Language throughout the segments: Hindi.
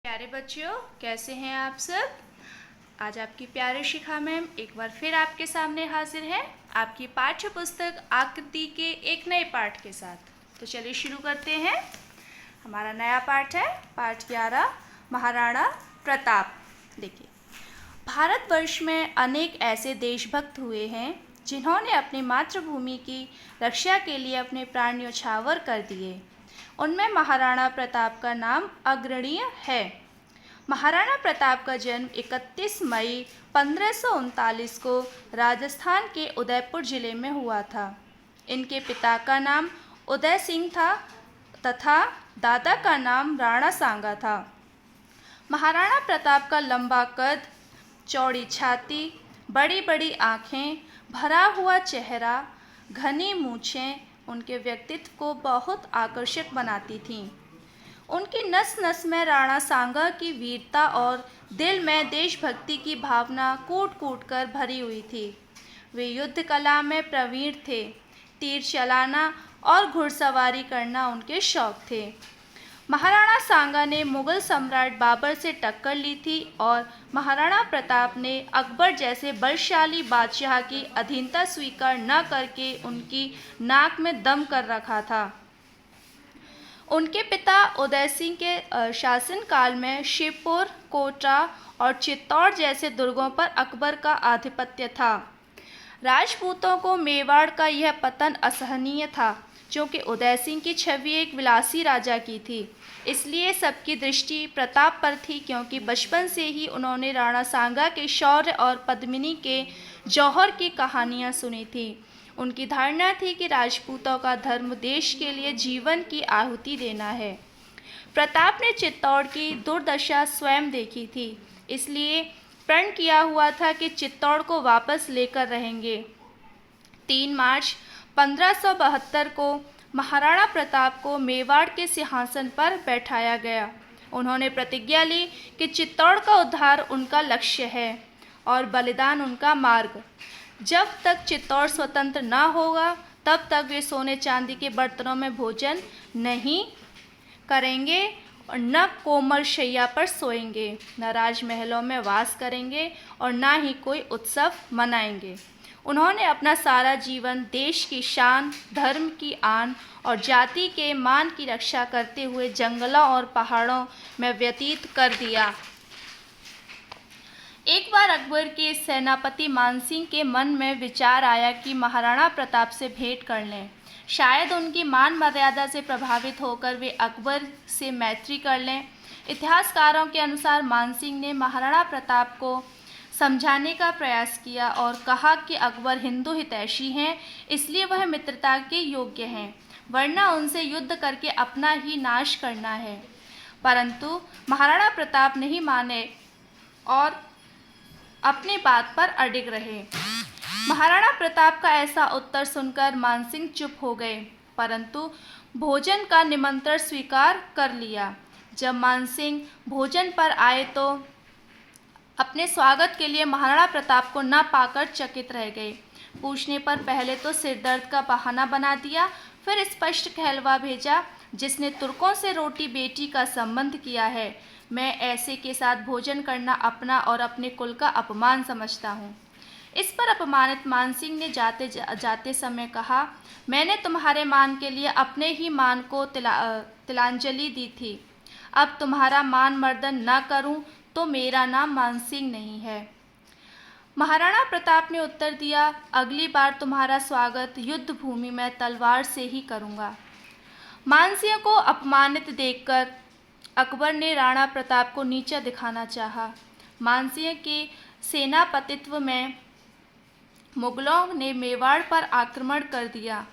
प्यारे बच्चों, कैसे हैं आप सब। आज आपकी प्यारी शिखा मैम एक बार फिर आपके सामने हाजिर है आपकी पाठ्य पुस्तक आकृति के एक नए पाठ के साथ। तो चलिए शुरू करते हैं। हमारा नया पाठ है पाठ 11 महाराणा प्रताप। देखिए, भारतवर्ष में अनेक ऐसे देशभक्त हुए हैं जिन्होंने अपनी मातृभूमि की रक्षा के लिए अपने प्राण न्यौछावर कर दिए। उनमें महाराणा प्रताप का नाम अग्रणीय है। महाराणा प्रताप का जन्म 31 मई 1539 को राजस्थान के उदयपुर जिले में हुआ था। इनके पिता का नाम उदय सिंह था तथा दादा का नाम राणा सांगा था। महाराणा प्रताप का लंबा कद, चौड़ी छाती, बड़ी बड़ी आँखें, भरा हुआ चेहरा, घनी मूछें उनके व्यक्तित्व को बहुत आकर्षक बनाती थीं। उनकी नस नस में राणा सांगा की वीरता और दिल में देशभक्ति की भावना कूट कूट कर भरी हुई थी। वे युद्ध कला में प्रवीण थे। तीर चलाना और घुड़सवारी करना उनके शौक थे। महाराणा सांगा ने मुगल सम्राट बाबर से टक्कर ली थी और महाराणा प्रताप ने अकबर जैसे बलशाली बादशाह की अधीनता स्वीकार न करके उनकी नाक में दम कर रखा था। उनके पिता उदय सिंह के शासनकाल में शिवपुर, कोटा और चित्तौड़ जैसे दुर्गों पर अकबर का आधिपत्य था। राजपूतों को मेवाड़ का यह पतन असहनीय था, क्योंकि उदय सिंह की छवि एक विलासी राजा की थी। इसलिए सबकी दृष्टि प्रताप पर थी, क्योंकि बचपन से ही उन्होंने राणा सांगा के शौर्य और पद्मिनी के जौहर की कहानियाँ सुनी थी। उनकी धारणा थी कि राजपूतों का धर्म देश के लिए जीवन की आहुति देना है। प्रताप ने चित्तौड़ की दुर्दशा स्वयं देखी थी, इसलिए प्रण किया हुआ था कि चित्तौड़ को वापस लेकर रहेंगे। 3 मार्च 1572 को महाराणा प्रताप को मेवाड़ के सिंहासन पर बैठाया गया। उन्होंने प्रतिज्ञा ली कि चित्तौड़ का उद्धार उनका लक्ष्य है और बलिदान उनका मार्ग। जब तक चित्तौड़ स्वतंत्र न होगा तब तक वे सोने चांदी के बर्तनों में भोजन नहीं करेंगे और न कोमल शैया पर सोएंगे, न राजमहलों में वास करेंगे और न ही कोई उत्सव मनाएंगे। उन्होंने अपना सारा जीवन देश की शान, धर्म की आन और जाति के मान की रक्षा करते हुए जंगलों और पहाड़ों में व्यतीत कर दिया। एक बार अकबर के सेनापति मानसिंह के मन में विचार आया कि महाराणा प्रताप से भेंट कर लें। शायद उनकी मान मर्यादा से प्रभावित होकर वे अकबर से मैत्री कर लें। इतिहासकारों के अनुसार मानसिंह ने महाराणा प्रताप को समझाने का प्रयास किया और कहा कि अकबर हिंदू हितैषी हैं, इसलिए वह मित्रता के योग्य हैं, वरना उनसे युद्ध करके अपना ही नाश करना है। परंतु महाराणा प्रताप नहीं माने और अपनी बात पर अडिग रहे। महाराणा प्रताप का ऐसा उत्तर सुनकर मानसिंह चुप हो गए, परंतु भोजन का निमंत्रण स्वीकार कर लिया। जब मानसिंह भोजन पर आए तो अपने स्वागत के लिए महाराणा प्रताप को न पाकर चकित रह गए। पूछने पर पहले तो सिरदर्द का बहाना बना दिया, फिर स्पष्ट कहलवा भेजा, जिसने तुर्कों से रोटी बेटी का संबंध किया है। मैं ऐसे के साथ भोजन करना अपना और अपने कुल का अपमान समझता हूँ। इस पर अपमानित मानसिंह ने जाते समय कहा, मैंने तुम्हारे मान के लिए अपने ही मान को तिलांजलि दी थी। अब तुम्हारा मान मर्दन न करूँ तो मेरा नाम मानसिंह नहीं है। महाराणा प्रताप ने उत्तर दिया, अगली बार तुम्हारा स्वागत युद्ध भूमि में तलवार से ही करूँगा। मानसिंह को अपमानित देखकर अकबर ने राणा प्रताप को नीचा दिखाना चाहा। मानसिंह के सेनापतित्व में मुगलों ने मेवाड़ पर आक्रमण कर दिया।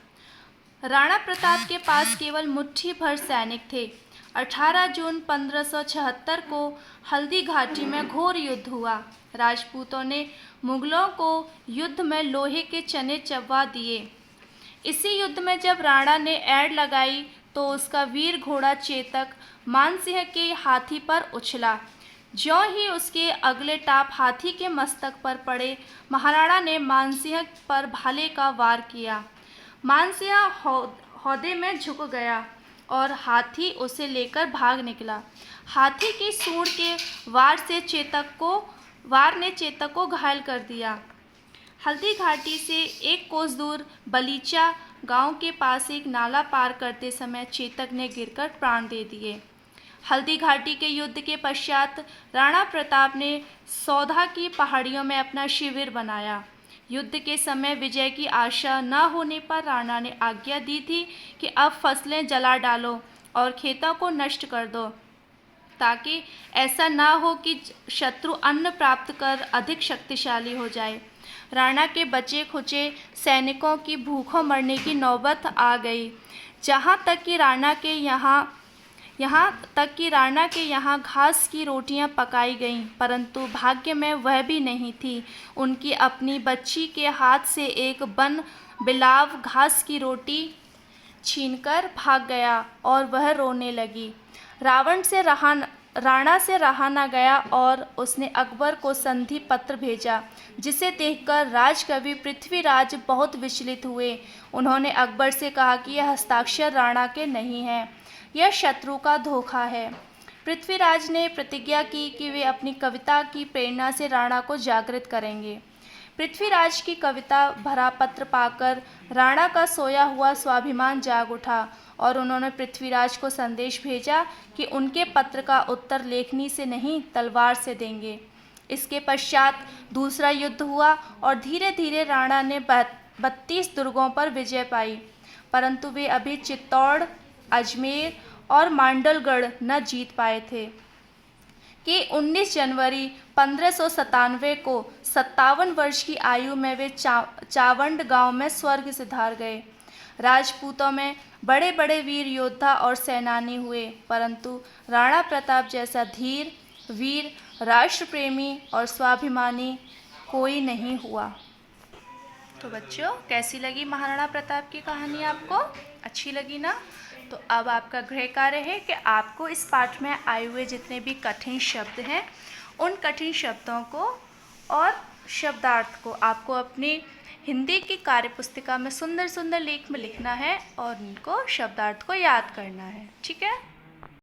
राणा प्रताप के पास केवल मुट्ठी भर सैनिक थे। 18 जून 1576 को हल्दी घाटी में घोर युद्ध हुआ। राजपूतों ने मुगलों को युद्ध में लोहे के चने चबवा दिए। इसी युद्ध में जब राणा ने एड़ लगाई तो उसका वीर घोड़ा चेतक मानसिंह के हाथी पर उछला। ज्यों ही उसके अगले टाप हाथी के मस्तक पर पड़े, महाराणा ने मानसिंह पर भाले का वार किया। मानसिंह हौदे में झुक गया और हाथी उसे लेकर भाग निकला। हाथी की सूंड के वार ने चेतक को घायल कर दिया। हल्दी घाटी से एक कोस दूर बलीचा गांव के पास एक नाला पार करते समय चेतक ने गिरकर प्राण दे दिए। हल्दी घाटी के युद्ध के पश्चात राणा प्रताप ने सौधा की पहाड़ियों में अपना शिविर बनाया। युद्ध के समय विजय की आशा न होने पर राणा ने आज्ञा दी थी कि अब फसलें जला डालो और खेतों को नष्ट कर दो, ताकि ऐसा ना हो कि शत्रु अन्न प्राप्त कर अधिक शक्तिशाली हो जाए। राणा के बचे खुचे सैनिकों की भूखों मरने की नौबत आ गई। यहाँ तक कि राणा के यहाँ घास की रोटियां पकाई गईं, परंतु भाग्य में वह भी नहीं थी। उनकी अपनी बच्ची के हाथ से एक बन बिलाव घास की रोटी छीनकर भाग गया और वह रोने लगी। राणा से रहा न गया और उसने अकबर को संधि पत्र भेजा, जिसे देखकर राजकवि पृथ्वीराज बहुत विचलित हुए। उन्होंने अकबर से कहा कि यह हस्ताक्षर राणा के नहीं है, यह शत्रु का धोखा है। पृथ्वीराज ने प्रतिज्ञा की कि वे अपनी कविता की प्रेरणा से राणा को जागृत करेंगे। पृथ्वीराज की कविता भरा पत्र पाकर राणा का सोया हुआ स्वाभिमान जाग उठा और उन्होंने पृथ्वीराज को संदेश भेजा कि उनके पत्र का उत्तर लेखनी से नहीं तलवार से देंगे। इसके पश्चात दूसरा युद्ध हुआ और धीरे धीरे राणा ने 32 दुर्गों पर विजय पाई, परंतु वे अभी चित्तौड़, अजमेर और मांडलगढ़ न जीत पाए थे कि 19 जनवरी 1597 को 57 वर्ष की आयु में वे चावंड गांव में स्वर्ग सिधार गए। राजपूतों में बड़े बड़े वीर योद्धा और सेनानी हुए, परंतु राणा प्रताप जैसा धीर, वीर, राष्ट्र प्रेमी और स्वाभिमानी कोई नहीं हुआ। तो बच्चों, कैसी लगी महाराणा प्रताप की कहानी आपको? अच्छी लगी ना? तो अब आपका गृह कार्य है कि आपको इस पाठ में आए हुए जितने भी कठिन शब्द हैं, उन कठिन शब्दों को और शब्दार्थ को आपको अपनी हिंदी की कार्य पुस्तिका में सुंदर सुंदर लेख में लिखना है और उनको शब्दार्थ को याद करना है। ठीक है?